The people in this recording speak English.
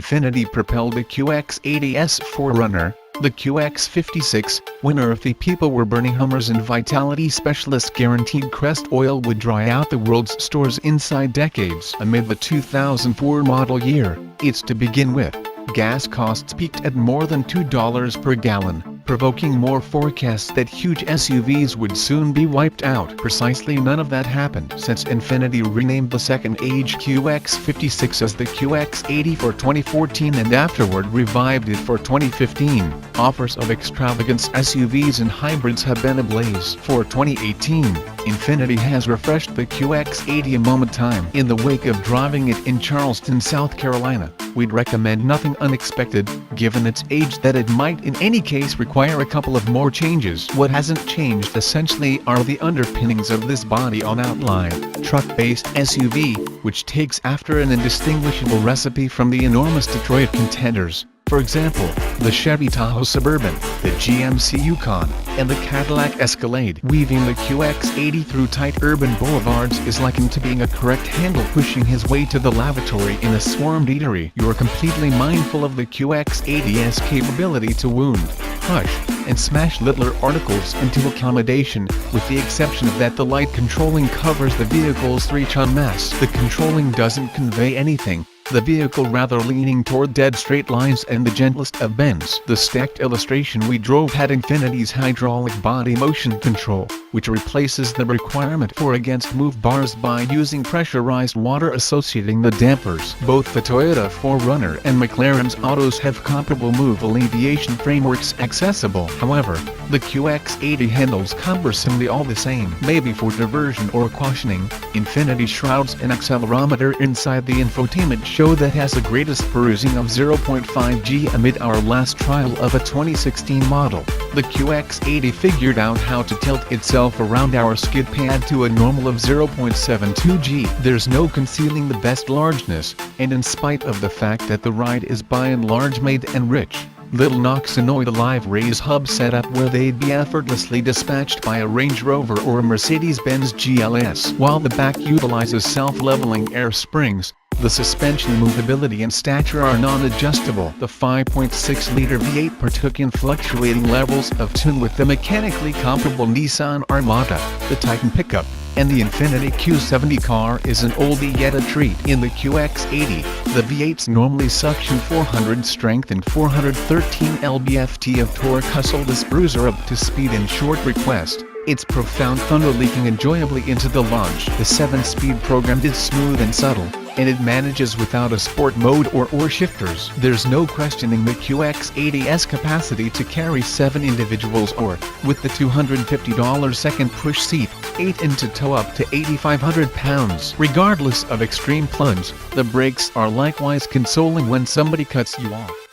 Infiniti propelled the QX80's forerunner, the QX56, winner of the People Were Burning Hummers and Vitality Specialist guaranteed crest oil would dry out the world's stores inside decades. Amid the 2004 model year, it's to begin with, gas costs peaked at more than $2 per gallon, provoking more forecasts that huge SUVs would soon be wiped out. Precisely none of that happened, since Infiniti renamed the second-age QX56 as the QX80 for 2014 and afterward revived it for 2015. Offers of extravagance SUVs and hybrids have been ablaze. For 2018, Infiniti has refreshed the QX80 a moment time. In the wake of driving it in Charleston, South Carolina, we'd recommend nothing unexpected, given its age that it might in any case require a couple of more changes. What hasn't changed essentially are the underpinnings of this body-on-outline, truck-based SUV, which takes after an indistinguishable recipe from the enormous Detroit contenders. For example, the Chevy Tahoe Suburban, the GMC Yukon, and the Cadillac Escalade. Weaving the QX80 through tight urban boulevards is likened to being a correct handle pushing his way to the lavatory in a swarmed eatery. You're completely mindful of the QX80's capability to wound, crush, and smash littler articles into accommodation, with the exception of that the light controlling covers the vehicle's 3-ton mass. The controlling doesn't convey anything, the vehicle rather leaning toward dead straight lines and the gentlest of bends. The stacked illustration we drove had Infiniti's hydraulic body motion control, which replaces the requirement for against-move bars by using pressurized water associating the dampers. Both the Toyota 4Runner and McLaren's autos have comparable move alleviation frameworks accessible. However, the QX80 handles cumbersomely all the same. Maybe for diversion or cautioning, Infiniti shrouds an accelerometer inside the infotainment show that has the greatest perusing of 0.5 G amid our last trial of a 2016 model. The QX80 figured out how to tilt itself around our skid pad to a normal of 0.72 G. There's no concealing the best largeness, and in spite of the fact that the ride is by and large made and rich, little knocks annoy the live raise hub setup where they'd be effortlessly dispatched by a Range Rover or a Mercedes-Benz GLS. While the back utilizes self-leveling air springs, the suspension movability and stature are non-adjustable. The 5.6-liter V8 partook in fluctuating levels of tune with the mechanically comparable Nissan Armada, the Titan pickup, and the Infiniti Qx80 car is an oldie yet a treat. In the QX80, the V8's normally suction 400 strength and 413 lb-ft of torque hustle this bruiser up to speed in short request. Its profound thunder leaking enjoyably into the launch. The 7-speed program is smooth and subtle, and it manages without a sport mode or shifters. There's no questioning the QX80's capacity to carry 7 individuals or, with the $250 second push seat, 8 in to tow up to 8,500 pounds. Regardless of extreme plunge, the brakes are likewise consoling when somebody cuts you off.